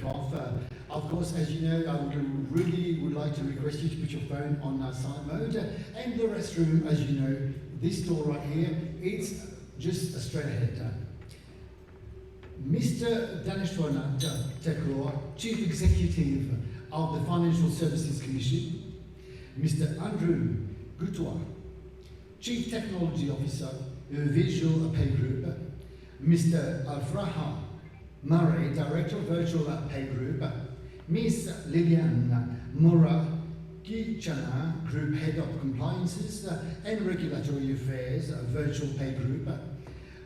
off. Of course, as you know, I would like to request you to put your phone on silent mode. And the restroom, as you know, this door right here, it's just straight ahead. Mr. Daneshwar Thakur, Chief Executive of the Financial Services Commission, Mr. Andrew Gutwa, Chief Technology Officer, VirtualPay Group, Mr. Afraha Murray, Director of VirtualPay Group, Ms. Lilian Mura-Kichana, Group Head of Compliances and Regulatory Affairs, VirtualPay Group,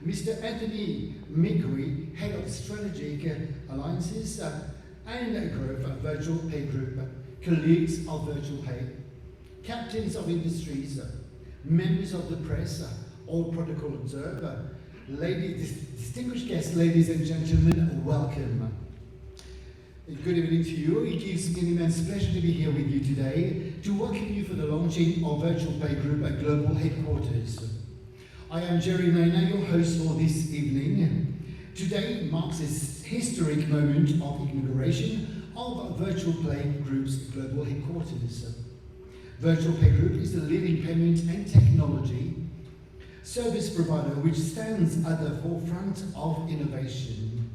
Mr. Anthony Migui, Head of Strategic Alliances and Growth, VirtualPay Group, colleagues of VirtualPay, captains of industries, members of the press, all protocol observed, distinguished guests, ladies and gentlemen, welcome. Good evening to you. It gives me an immense pleasure to be here with you today to welcome you for the launching of VirtualPay Group at Global Headquarters. I am Jerry Naina, your host for this evening. Today marks a historic moment of inauguration of VirtualPay Group's Global Headquarters. VirtualPay Group is the leading payment and technology service provider which stands at the forefront of innovation,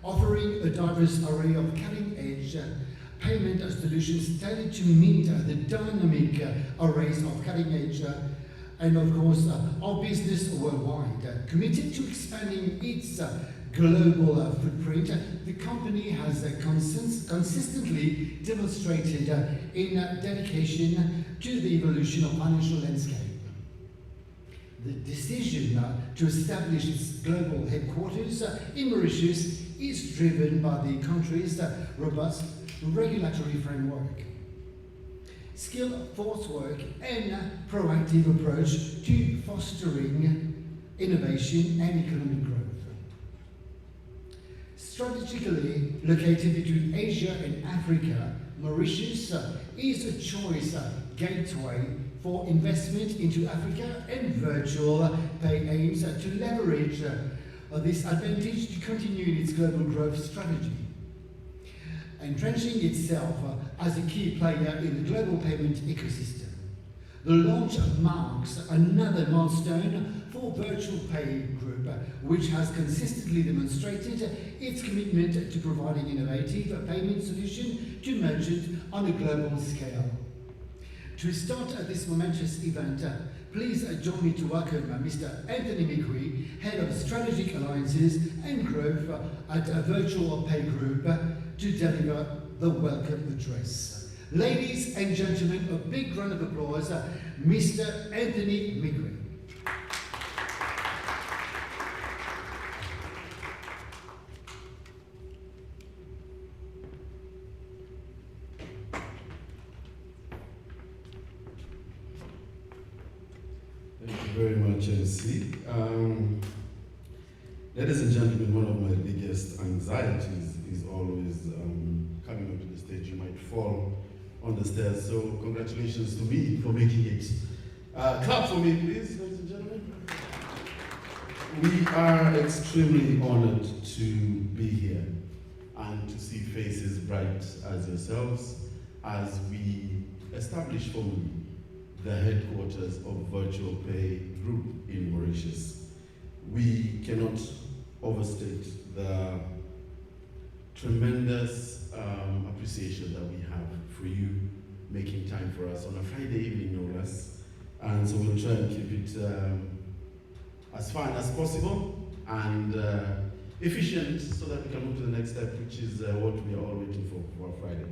offering a diverse array of cutting-edge payment solutions tailored to meet the dynamic arrays of cutting-edge and of course our business worldwide. Committed to expanding its global footprint, the company has consistently demonstrated in dedication to the evolution of financial landscape. The decision to establish its global headquarters in Mauritius is driven by the country's robust regulatory framework, skilled force work, and proactive approach to fostering innovation and economic growth. Strategically located between Asia and Africa, Mauritius is a choice gateway for investment into Africa, and VirtualPay aims to leverage this advantage to continue its global growth strategy, entrenching itself as a key player in the global payment ecosystem. The launch marks another milestone for VirtualPay Group, which has consistently demonstrated its commitment to providing innovative payment solutions to merchants on a global scale. To start this momentous event, please join me to welcome Mr. Anthony Migui, Head of Strategic Alliances and Growth at VirtualPay Group, to deliver the welcome address. Ladies and gentlemen, a big round of applause, Mr. Anthony Migui. Thank you very much, MC. Ladies and gentlemen, one of my biggest anxieties is always coming up to the stage. You might fall on the stairs, so congratulations to me for making it. Clap for me, please, ladies and gentlemen. We are extremely honored to be here and to see faces bright as yourselves as we establish formally the headquarters of VirtualPay Group in Mauritius. We cannot overstate the tremendous appreciation that we have for you making time for us on a Friday evening, no less. And so we'll try and keep it as fun as possible and efficient so that we can move to the next step, which is what we are all waiting for Friday.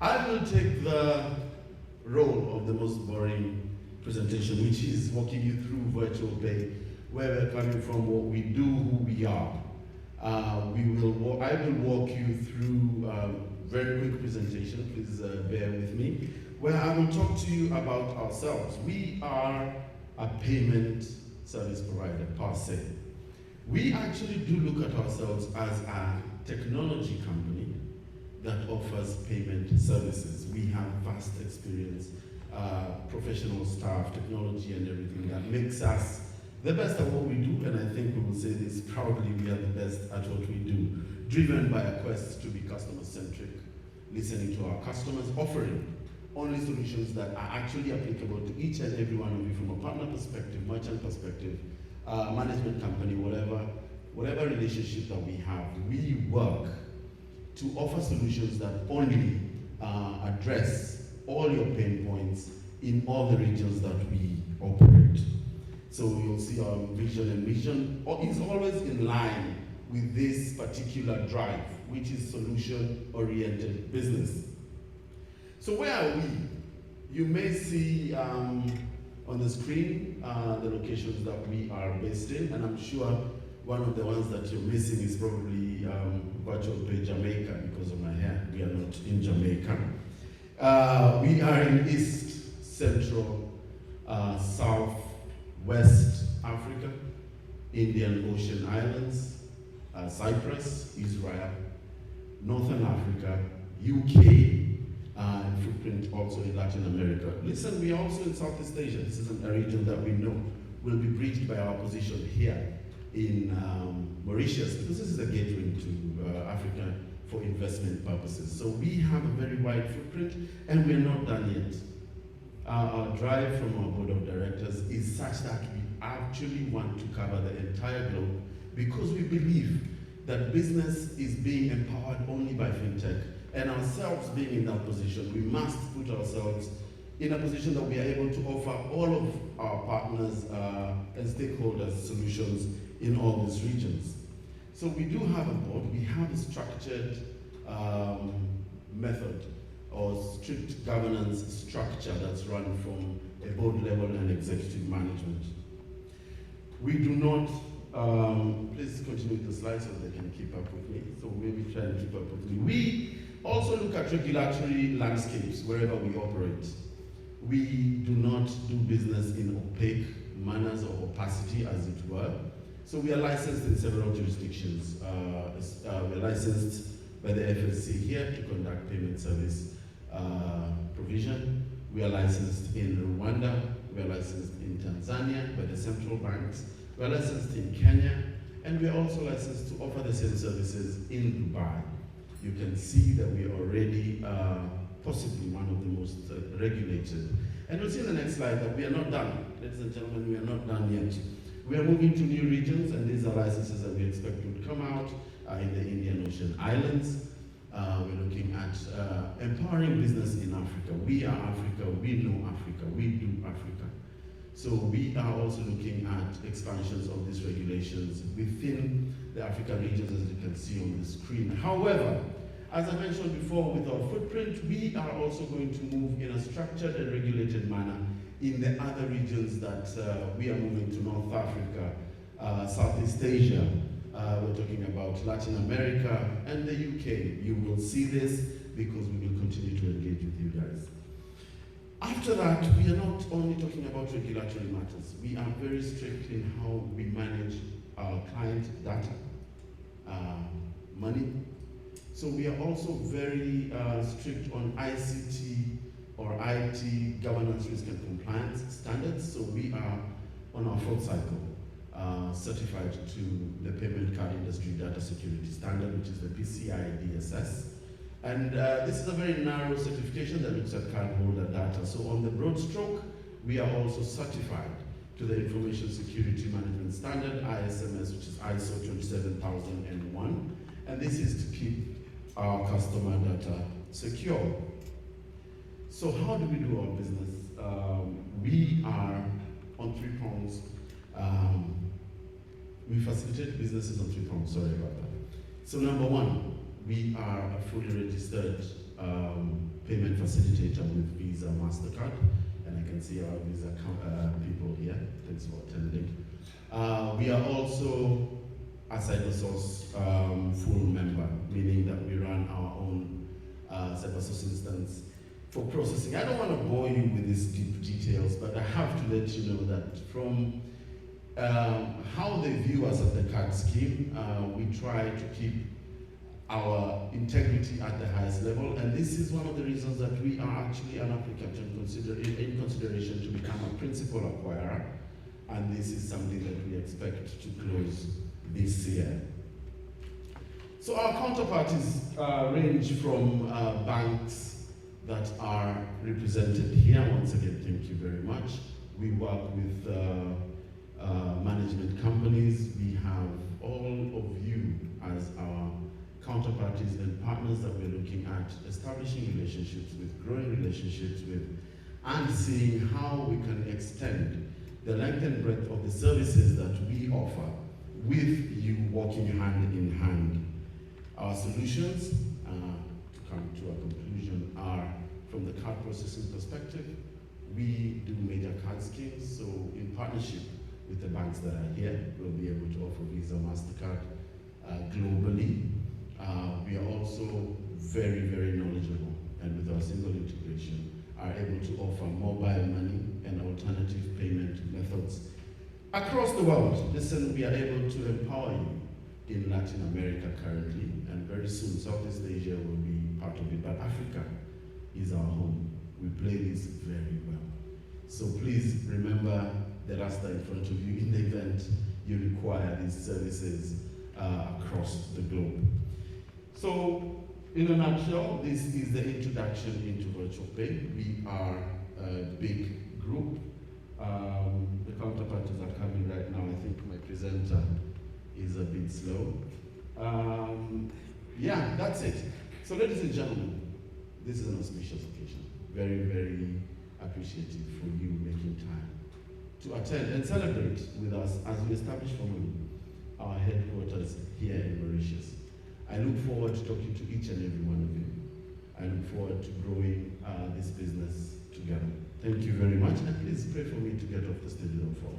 I will take the role of the most boring presentation, which is walking you through VirtualPay, where we're coming from, what we do, who we are. I will walk you through a very quick presentation, please bear with me, where I will talk to you about ourselves. We are a payment service provider per se. We actually do look at ourselves as a technology company that offers payment services. We have vast experience, professional staff, technology and everything that makes us The best at what we do, and I think we will say this proudly, we are the best at what we do, driven by a quest to be customer-centric, listening to our customers, offering only solutions that are actually applicable to each and every one of you from a partner perspective, merchant perspective, management company, whatever relationship that we have. We work to offer solutions that only address all your pain points in all the regions that we operate. So you'll see our vision and mission is always in line with this particular drive, which is solution-oriented business. So where are we? You may see on the screen the locations that we are based in, and I'm sure one of the ones that you're missing is probably VirtualPay Jamaica because of my hair. We are not in Jamaica. We are in East, Central, South, West Africa, Indian Ocean Islands, Cyprus, Israel, Northern Africa, UK, and footprint also in Latin America. Listen, we are also in Southeast Asia. This is a region that we know will be bridged by our position here in Mauritius, because this is a gateway to Africa for investment purposes. So we have a very wide footprint, and we're not done yet. Our drive from our board of directors is such that we actually want to cover the entire globe, because we believe that business is being empowered only by fintech, and ourselves being in that position, we must put ourselves in a position that we are able to offer all of our partners and stakeholders solutions in all these regions. So we do have a board, we have a structured method or strict governance structure that's run from a board level and executive management. We do not, please continue with the slides so they can keep up with me. So maybe try and keep up with me. We also look at regulatory landscapes wherever we operate. We do not do business in opaque manners or opacity, as it were. So we are licensed in several jurisdictions. We're licensed by the FSC here to conduct payment service provision. We are licensed in Rwanda. We are licensed in Tanzania by the central banks. We are licensed in Kenya. And we are also licensed to offer the same services in Dubai. You can see that we are already possibly one of the most regulated. And you'll see in the next slide that we are not done. Ladies and gentlemen, we are not done yet. We are moving to new regions, and these are licenses that we expect would come out in the Indian Ocean Islands. We're looking at empowering business in Africa. We are Africa, we know Africa, we do Africa. So we are also looking at expansions of these regulations within the African regions, as you can see on the screen. However, as I mentioned before, with our footprint, we are also going to move in a structured and regulated manner in the other regions that we are moving to: North Africa, Southeast Asia, we're talking about Latin America, and the UK. You will see this because we will continue to engage with you guys. After that, we are not only talking about regulatory matters. We are very strict in how we manage our client data, money. So we are also very strict on ICT or IT governance, risk and compliance standards. So we are on our fourth cycle certified to the Payment Card Industry Data Security Standard, which is the PCI DSS. And this is a very narrow certification that looks at cardholder data. So on the broad stroke, we are also certified to the Information Security Management Standard, ISMS, which is ISO 27001. And this is to keep our customer data secure. So how do we do our business? We are on three prongs. We facilitate businesses on three prongs, sorry about that. So number one, we are a fully registered payment facilitator with Visa, MasterCard, and I can see our Visa people here. Thanks for attending. We are also a CyberSource full member, meaning that we run our own CyberSource instance for processing. I don't want to bore you with these deep details, but I have to let you know that from how they view us at the card scheme, we try to keep our integrity at the highest level, and this is one of the reasons that we are actually an applicant in consideration to become a principal acquirer and this is something that we expect to close this year. So our counterparties range from banks that are represented here. Once again, thank you very much. We work with management companies. We have all of you as our counterparties and partners that we're looking at establishing relationships with, growing relationships with, and seeing how we can extend the length and breadth of the services that we offer with you working hand in hand. Our solutions, to come to a conclusion, are from the card processing perspective. We do major card schemes, so in partnership with the banks that are here, we'll be able to offer Visa, MasterCard globally. We are also very, very knowledgeable, and with our single integration, are able to offer mobile money and alternative payment methods across the world. Listen, we are able to empower you in Latin America currently, and very soon Southeast Asia will be part of it, but Africa is our home. We play this very well. So please remember the rasta in front of you in the event you require these services across the globe. So, in a nutshell, this is the introduction into VirtualPay. We are a big group. The counterparties are coming right now. I think my presenter is a bit slow. Yeah, that's it. So, ladies and gentlemen, this is an auspicious occasion. Very, very appreciative for you making time to attend and celebrate with us as we establish formally our headquarters here in Mauritius. I look forward to talking to each and every one of you. I look forward to growing this business together. Thank you very much, and please pray for me to get off the stage without falling.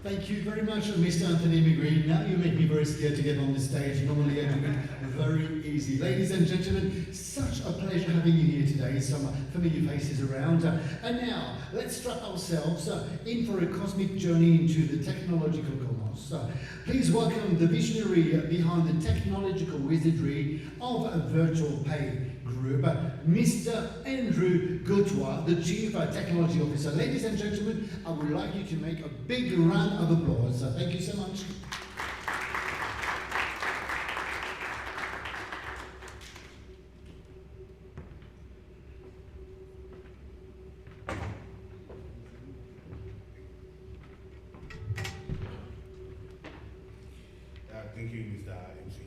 Thank you very much, Mr. Anthony McGreen. Now you make me very scared to get on the stage. Normally I do it very easy. Ladies and gentlemen, such a pleasure having you here today. Some familiar faces around. And now, let's strap ourselves in for a cosmic journey into the technological cosmos. Please welcome the visionary behind the technological wizardry of VirtualPay Group, Mr. Andrew Gautois, the Chief Technology Officer. Ladies and gentlemen, I would like you to make a big round of applause. Thank you so much. Thank you, Mr. MC.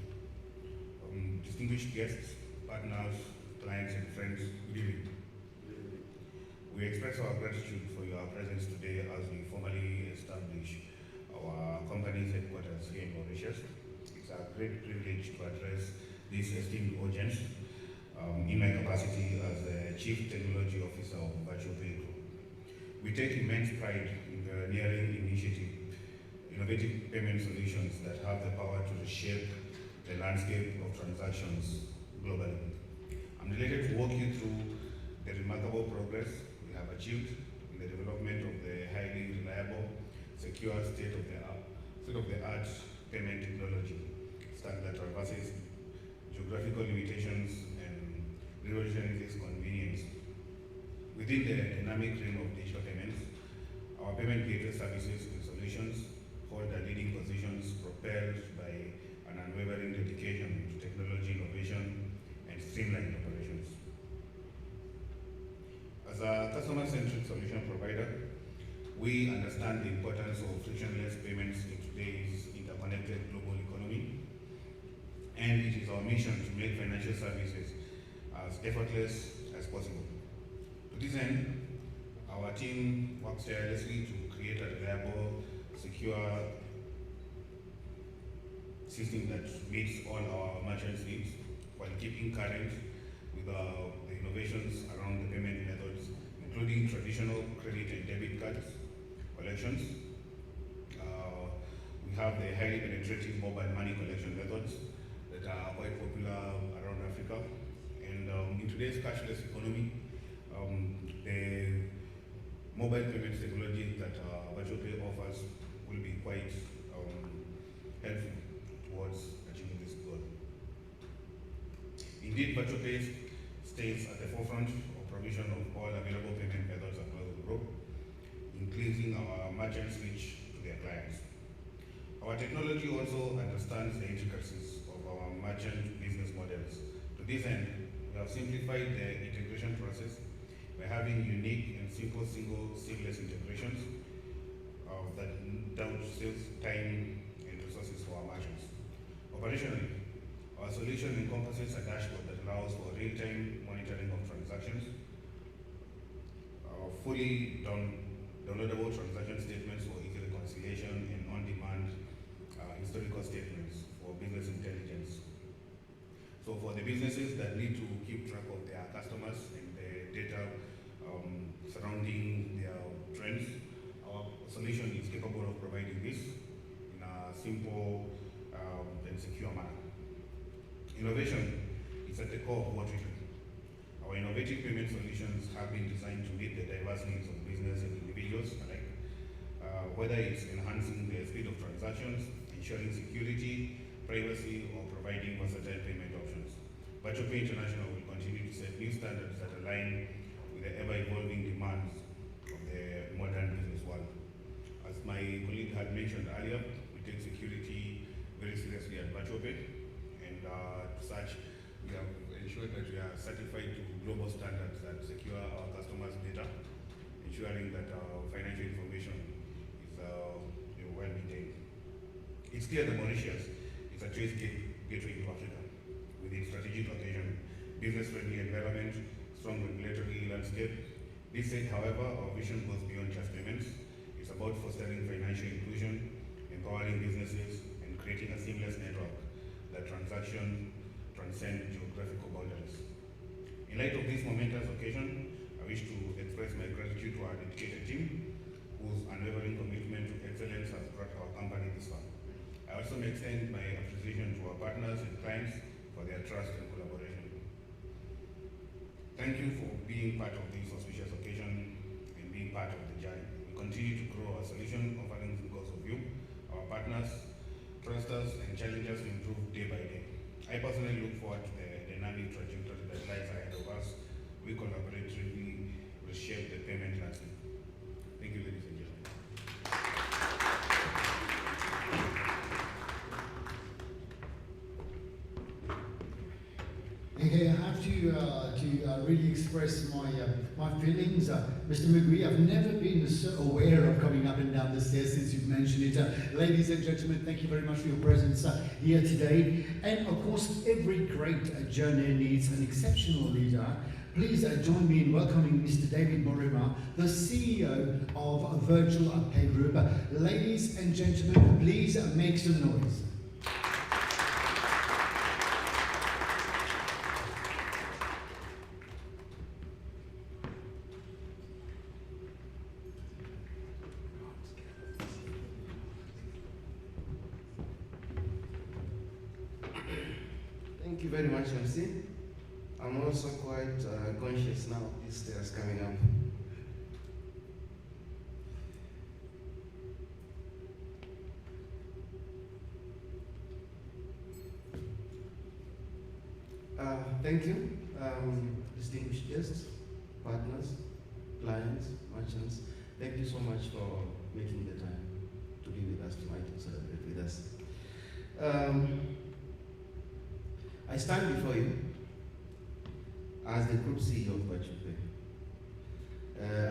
Distinguished guests, partners, clients, and friends, good evening. We express our gratitude for your presence today as we formally establish our company's headquarters here in Mauritius. It's a great privilege to address this esteemed audience in my capacity as the Chief Technology Officer of VirtualPay Group. We take immense pride in the nearing initiative, innovative payment solutions that have the power to reshape the landscape of transactions globally. I'm delighted to walk you through the remarkable progress we have achieved in the development of the highly reliable, secure state-of-the-art payment technology stack that traverses geographical limitations and revolutionizes convenience. Within the dynamic realm of digital payments, our payment gateway services and solutions hold the leading positions propelled by an unwavering dedication to technology innovation and streamlined operations. As a customer-centric solution provider, we understand the importance of frictionless payments in today's interconnected global economy, and it is our mission to make financial services as effortless as possible. To this end, our team works tirelessly to create a reliable, secure system that meets all our merchants' needs while keeping current with the innovations around the payment methods, including traditional credit and debit cards collections. We have the highly penetrating mobile money collection methods that are quite popular around Africa. And in today's cashless economy, the mobile payments technology that VirtualPay offers will be quite helpful towards achieving this goal. Indeed, VirtualPay stays at the forefront of provision of all available payment methods across the globe, increasing our merchants' reach to their clients. Our technology also understands the intricacies of our merchant business models. To this end, we have simplified the integration process by having unique and simple single seamless integrations that don't save time and resources for our merchants. Operationally, our solution encompasses a dashboard that allows for real-time monitoring of transactions, fully downloadable transaction statements for easy reconciliation, and on-demand historical statements for business intelligence. So for the businesses that need to keep track of their customers and the data surrounding their trends, our solution is capable of providing this in a simple and secure manner. Innovation is at the core of what we do. Our innovative payment solutions have been designed to meet the diverse needs of business and individuals alike, whether it's enhancing the speed of transactions, ensuring security, privacy, or providing versatile payment options. VirtualPay International will continue to set new standards that align with the ever-evolving demands of the modern business world. As my colleague had mentioned earlier, we take security very seriously at VirtualPay, and such, we have ensured that we are certified to global standards that secure our customers' data, ensuring that our financial information is well maintained. It's clear that Mauritius is a trade gateway to Africa, with its strategic location, business-friendly environment, strong regulatory landscape. This said, however, our vision goes beyond just payments. It's about fostering financial inclusion, empowering businesses, and creating a seamless network that transcend geographical boundaries. In light of this momentous occasion, I wish to express my gratitude to our dedicated team, whose unwavering commitment to excellence has brought our company this far. I also extend my appreciation to our partners and clients for their trust and collaboration. Thank you for being part of this auspicious occasion and being part of the journey. We continue to grow our solution offerings because of you, our partners, trust us, and challenge us to improve day by day. I personally look forward to the dynamic trajectory that lies ahead of us. We collaboratively reshape the payment landscape. Thank you, ladies and gentlemen. Okay, I have to really express my feelings. Mr. Mugui, I've never been so aware of coming up and down the stairs since you've mentioned it. Ladies and gentlemen, thank you very much for your presence here today. And of course, every great journey needs an exceptional leader. Please join me in welcoming Mr. David Morima, the CEO of VirtualPay Group. Ladies and gentlemen, please make some noise. Thank you very much, MC. I'm also quite conscious now of these stairs coming up. Thank you, distinguished guests, partners, clients, merchants. Thank you so much for making the time to be with us tonight and celebrate with us. I stand before you as the Group CEO of VirtualPay.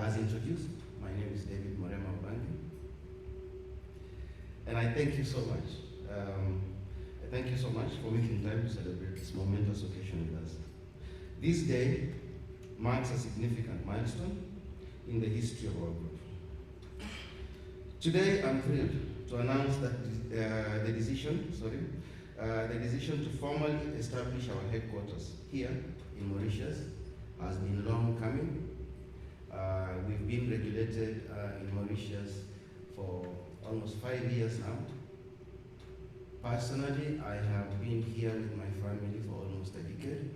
As introduced, my name is David Morema Obangi, and I thank you so much. I thank you so much for making time to celebrate this momentous occasion with us. This day marks a significant milestone in the history of our group. Today, I'm thrilled to announce that the decision to formally establish our headquarters here in Mauritius has been long coming. We've been regulated in Mauritius for almost 5 years now. Personally, I have been here with my family for almost a decade,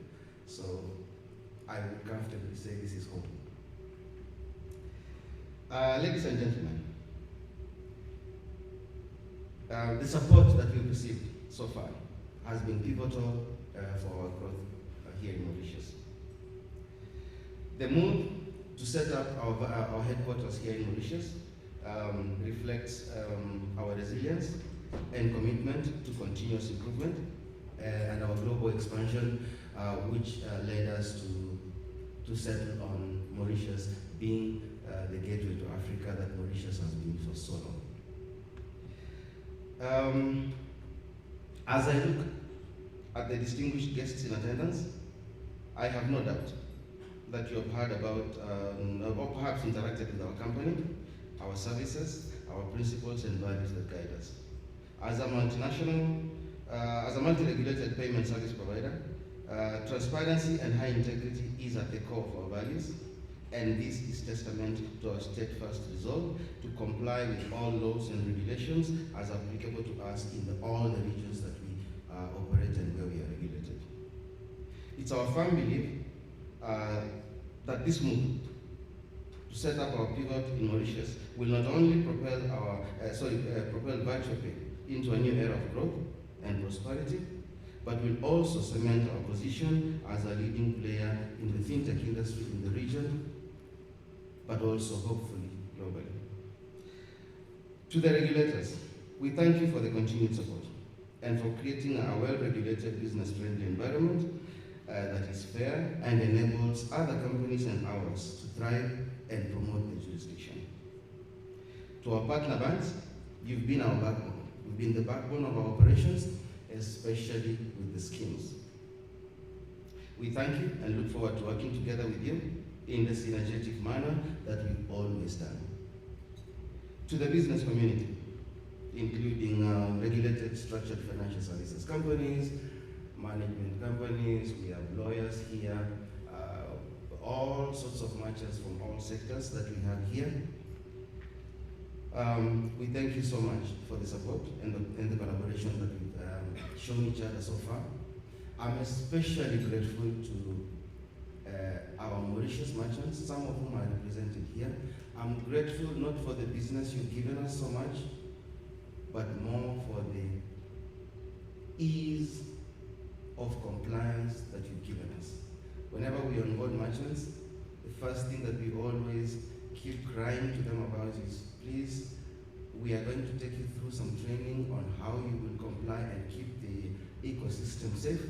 so I would comfortably say this is home. Ladies and gentlemen, the support that we've received so far has been pivotal for our growth here in Mauritius. The move to set up our headquarters here in Mauritius reflects our resilience and commitment to continuous improvement and our global expansion, which led us to settle on Mauritius being the gateway to Africa that Mauritius has been for so long. As I look at the distinguished guests in attendance, I have no doubt that you have heard about or perhaps interacted with our company, our services, our principles and values that guide us. As a multi-regulated payment service provider, transparency and high integrity is at the core of our values, and this is testament to our steadfast resolve to comply with all laws and regulations as applicable to us in all the regions that we operate and where we are regulated. It's our firm belief that this move to set up our pivot in Mauritius will not only propel VirtualPay into a new era of growth and prosperity, but will also cement our position as a leading player in the fintech industry in the region, but also hopefully globally. To the regulators, we thank you for the continued support and for creating a well-regulated, business-friendly environment that is fair and enables other companies and ours to thrive and promote the jurisdiction. To our partner banks, you've been our backbone. You've been the backbone of our operations, especially with the schemes. We thank you and look forward to working together with you in the synergetic manner that we've always done. To the business community, including regulated structured financial services companies, management companies, we have lawyers here, all sorts of merchants from all sectors that we have here. We thank you so much for the support and the collaboration that we've shown each other so far. I'm especially grateful to our Mauritius merchants, some of whom are represented here. I'm grateful not for the business you've given us so much, but more for the ease of compliance that you've given us. Whenever we onboard merchants, the first thing that we always keep crying to them about is, please, we are going to take you through some training on how you will comply and keep the ecosystem safe.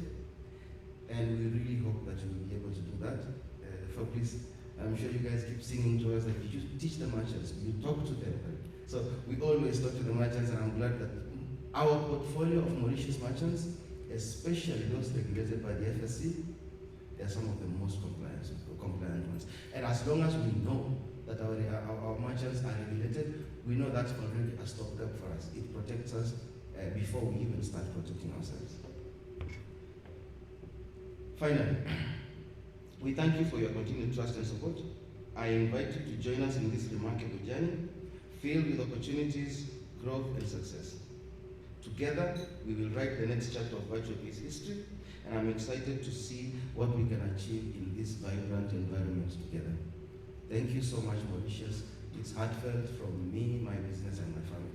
And we really hope that you will be able to do that. Fabrice, I'm sure you guys keep singing to us that you teach the merchants, you talk to them. So we always talk to the merchants, and I'm glad that our portfolio of Mauritius merchants, especially those regulated by the FSC, they are some of the most compliant ones. And as long as we know that our merchants are regulated, we know that's already a stopgap for us. It protects us before we even start protecting ourselves. Finally, we thank you for your continued trust and support. I invite you to join us in this remarkable journey, filled with opportunities, growth, and success. Together, we will write the next chapter of VirtualPay's history, and I'm excited to see what we can achieve in this vibrant environment together. Thank you so much, Mauritius. It's heartfelt from me, my business, and my family.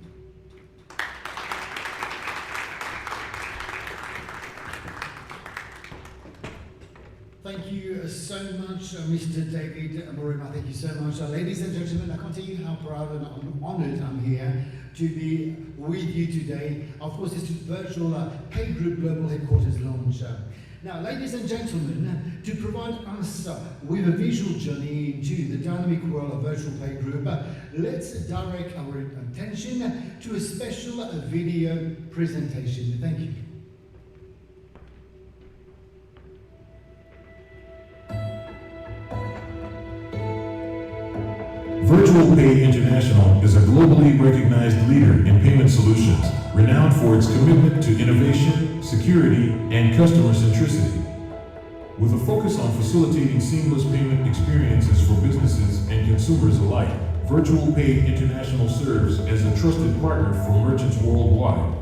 Thank you so much, Mr. David Morima. Thank you so much. Ladies and gentlemen, I can't tell you how proud and honored I'm here to be with you today. Of course, it's the VirtualPay Group Global Headquarters launch. Now, ladies and gentlemen, to provide us with a visual journey into the dynamic world of VirtualPay Group, let's direct our attention to a special video presentation. Thank you. VirtualPay International is a globally recognized leader in payment solutions, renowned for its commitment to innovation, security, and customer centricity. With a focus on facilitating seamless payment experiences for businesses and consumers alike, VirtualPay International serves as a trusted partner for merchants worldwide.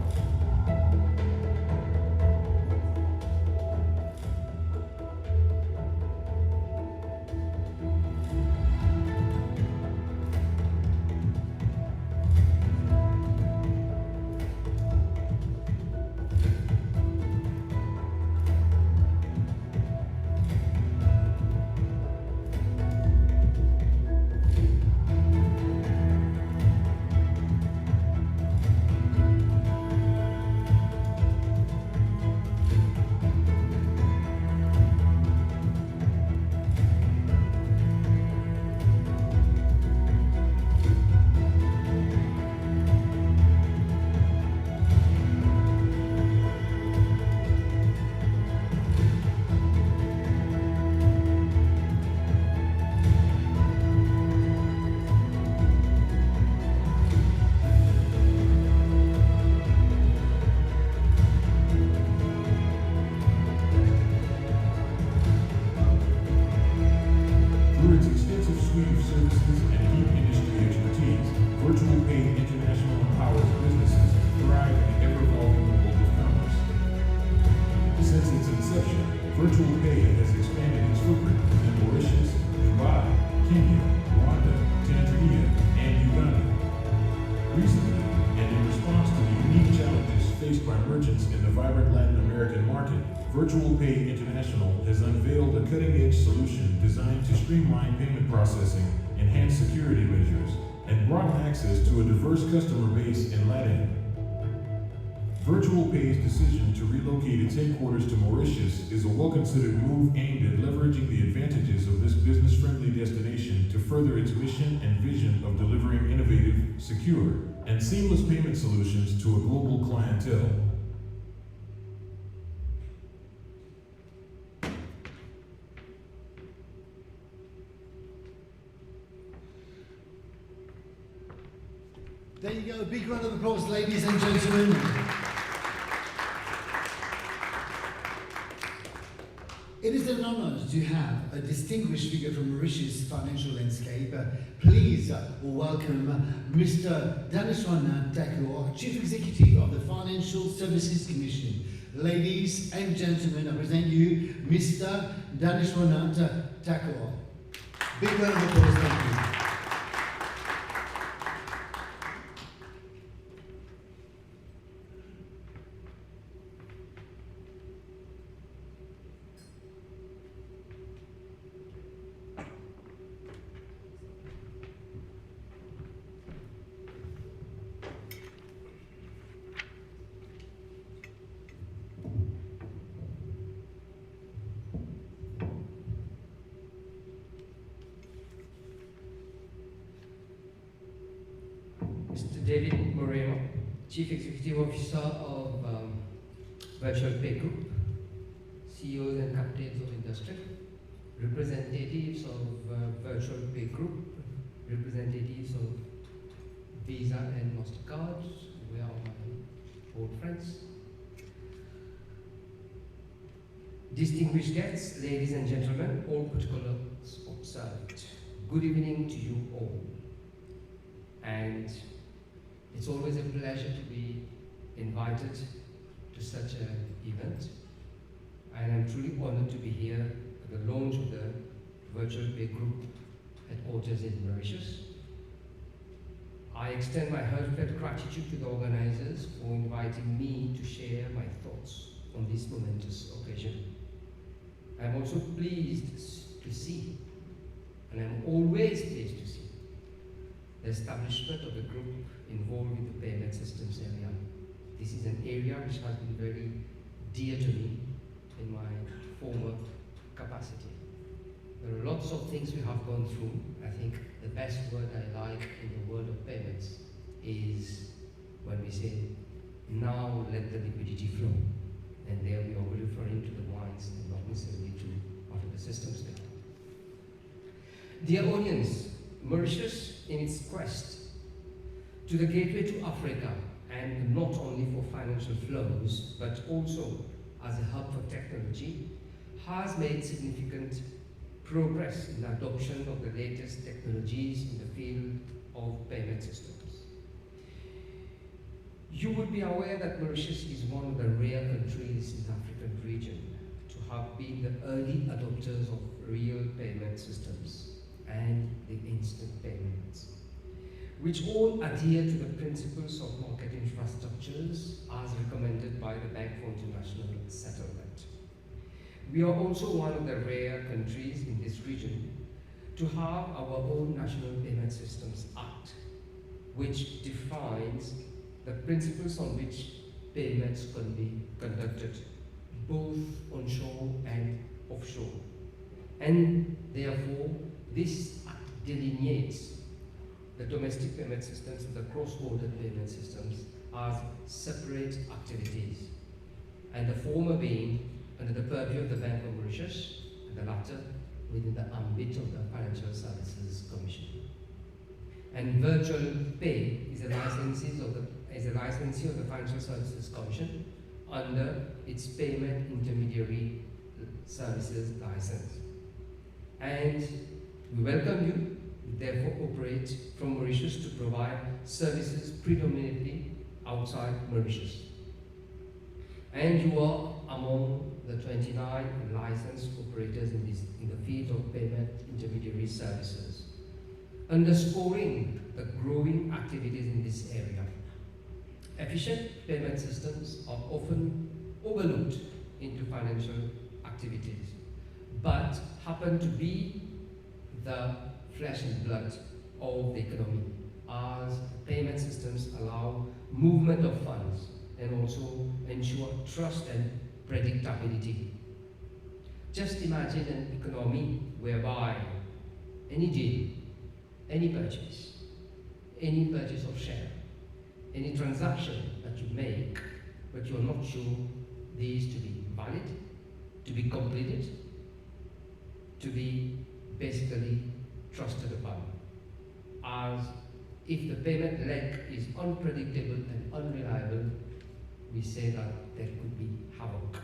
inception, VirtualPay has expanded its footprint within Mauritius, Dubai, Kenya, Rwanda, Tanzania, and Uganda. Recently, and in response to the unique challenges faced by merchants in the vibrant Latin American market, VirtualPay International has unveiled a cutting-edge solution designed to streamline payment processing, enhance security measures, and broaden access to a diverse customer base in LATAM. VirtualPay's decision to relocate its headquarters to Mauritius is a well-considered move aimed at leveraging the advantages of this business-friendly destination to further its mission and vision of delivering innovative, secure, and seamless payment solutions to a global clientele. There you go, a big round of applause, ladies and gentlemen. It is an honor to have a distinguished figure from Mauritius' financial landscape. Please welcome Mr. Daneshwanath Thakur, Chief Executive of the Financial Services Commission. Ladies and gentlemen, I present you Mr. Daneshwanath Thakur. Big round of applause, thank you. Mr. David Moreno, Chief Executive Officer of VirtualPay Group, CEOs and captains of industry, representatives of VirtualPay Group, representatives of Visa and MasterCard, we are my old friends. Distinguished guests, ladies and gentlemen, all protocols observed. Good evening to you all. And it's always a pleasure to be invited to such an event. And I'm truly honored to be here at the launch of the VirtualPay Group headquarters in Mauritius. I extend my heartfelt gratitude to the organizers for inviting me to share my thoughts on this momentous occasion. I'm also pleased to see, and I'm always pleased to see, the establishment of the group involved in the payment systems area. This is an area which has been very dear to me in my former capacity. There are lots of things we have gone through. I think the best word I like in the world of payments is when we say, now let the liquidity flow. And there we are referring to the wines and not necessarily to whatever systems they are. Dear audience, Mauritius, in its quest to the gateway to Africa, and not only for financial flows, but also as a hub for technology, has made significant progress in the adoption of the latest technologies in the field of payment systems. You would be aware that Mauritius is one of the rare countries in the African region to have been the early adopters of real payment systems and the instant payments, which all adhere to the principles of market infrastructures as recommended by the Bank for International Settlement. We are also one of the rare countries in this region to have our own National Payment Systems Act, which defines the principles on which payments can be conducted, both onshore and offshore. And therefore, this act delineates the domestic payment systems and the cross-border payment systems as separate activities, and the former being under the purview of the Bank of Mauritius, and the latter within the ambit of the Financial Services Commission. And VirtualPay is a licensee of the Financial Services Commission under its Payment Intermediary Services license. And we welcome you. We therefore operate from Mauritius to provide services predominantly outside Mauritius. And you are among the 29 licensed operators in the field of payment intermediary services, underscoring the growing activities in this area. Efficient payment systems are often overlooked into financial activities, but happen to be the flesh and blood of the economy, as payment systems allow movement of funds and also ensure trust and predictability. Just imagine an economy whereby any deal, any purchase of share, any transaction that you make, but you are not sure these to be valid, to be completed, to be basically trusted upon. As if the payment leg is unpredictable and unreliable, we say that there could be havoc.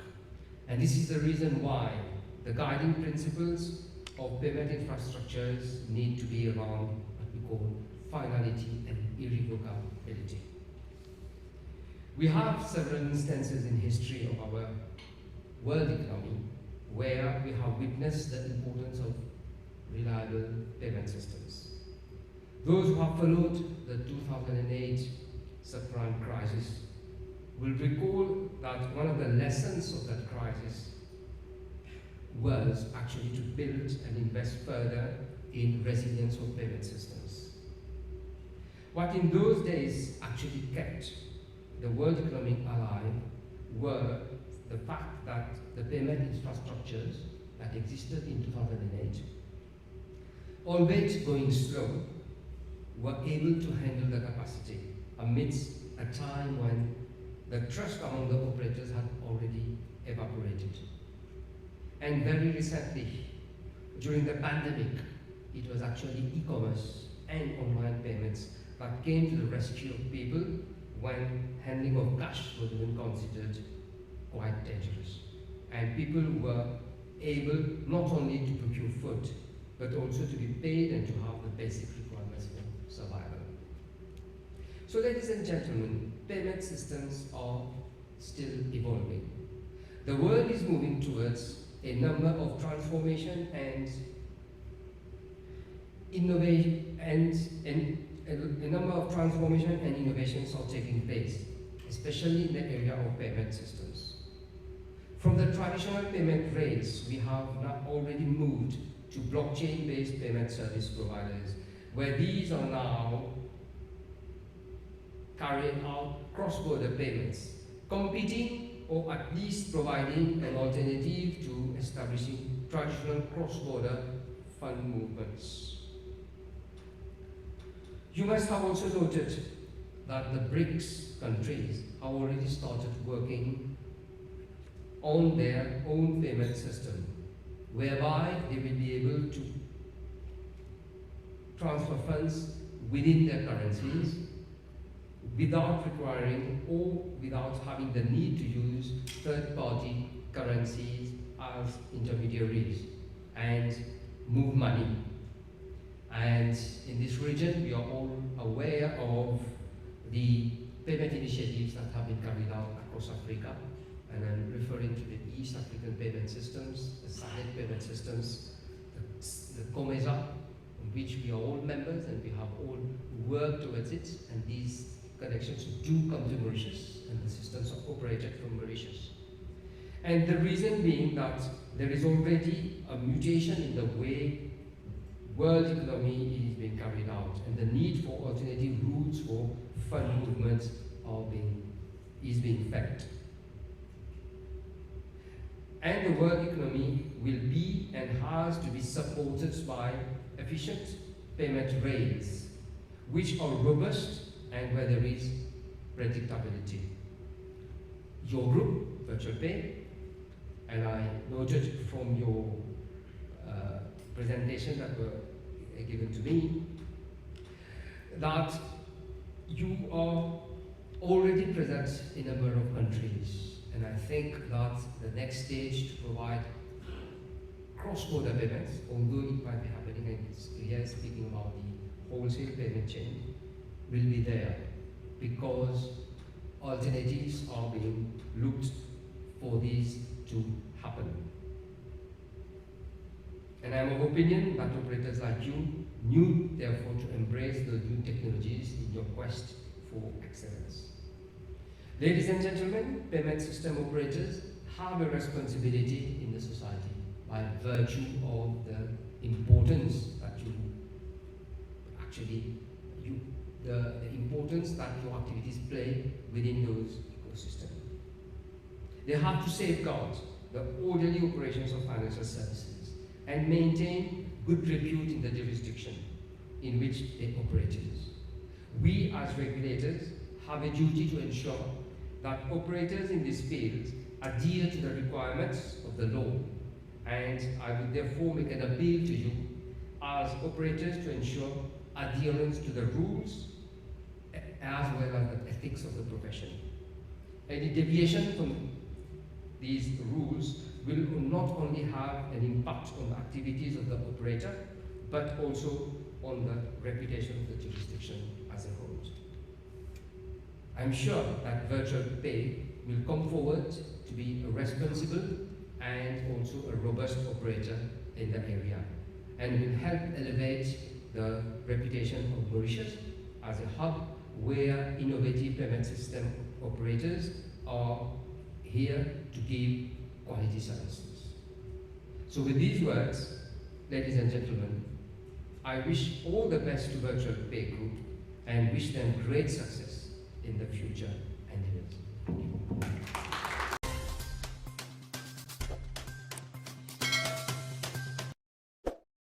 And this is the reason why the guiding principles of payment infrastructures need to be around what we call finality and irrevocability. We have several instances in history of our world economy where we have witnessed the importance of reliable payment systems. Those who have followed the 2008 subprime crisis will recall that one of the lessons of that crisis was actually to build and invest further in resilience of payment systems. What in those days actually kept the world economy alive were the fact that the payment infrastructures that existed in 2008, albeit going slow, were able to handle the capacity amidst a time when the trust among the operators had already evaporated. And very recently, during the pandemic, it was actually e-commerce and online payments that came to the rescue of people when handling of cash was even considered quite dangerous. And people were able not only to procure food, but also to be paid and to have the basic requirements for survival. So ladies and gentlemen, payment systems are still evolving. The world is moving towards a number of transformation and innovation a number of transformation and innovations are taking place, especially in the area of payment systems. From the traditional payment rails, we have now already moved to blockchain-based payment service providers, where these are now carrying out cross-border payments, competing or at least providing an alternative to establishing traditional cross-border fund movements. You must have also noted that the BRICS countries have already started working on their own payment system, whereby they will be able to transfer funds within their currencies without requiring or without having the need to use third-party currencies as intermediaries and move money. And in this region, we are all aware of the payment initiatives that have been carried out across Africa. And I'm referring to the East African payment systems, the SADC payment systems, the COMESA, on which we are all members and we have all worked towards it. And these connections do come to Mauritius, and the systems are operated from Mauritius. And the reason being that there is already a mutation in the way world economy is being carried out, and the need for alternative routes for fund movements is being felt. And the world economy will be and has to be supported by efficient payment rails, which are robust and where there is predictability. Your group, VirtualPay, and I noted from your presentation that were given to me, that you are already present in a number of countries, and I think that the next stage to provide cross-border payments, although it might be happening, and it's here speaking about the wholesale payment chain, will be there, because alternatives are being looked for these to happen. And I am of opinion that operators like you need therefore to embrace the new technologies in your quest for excellence. Ladies and gentlemen, payment system operators have a responsibility in the society by virtue of the importance that the importance that your activities play within those ecosystems. They have to safeguard the orderly operations of financial services and maintain good repute in the jurisdiction in which they operate. We as regulators have a duty to ensure that operators in this field adhere to the requirements of the law, and I would therefore make an appeal to you as operators to ensure adherence to the rules as well as the ethics of the profession. Any deviation from these rules will not only have an impact on the activities of the operator, but also on the reputation of the jurisdiction as a whole. I'm sure that VirtualPay will come forward to be a responsible and also a robust operator in the area, and will help elevate the reputation of Mauritius as a hub where innovative payment system operators are here to give quality services. So with these words, ladies and gentlemen, I wish all the best to VirtualPay Group and wish them great success in the future endeavors. Thank you.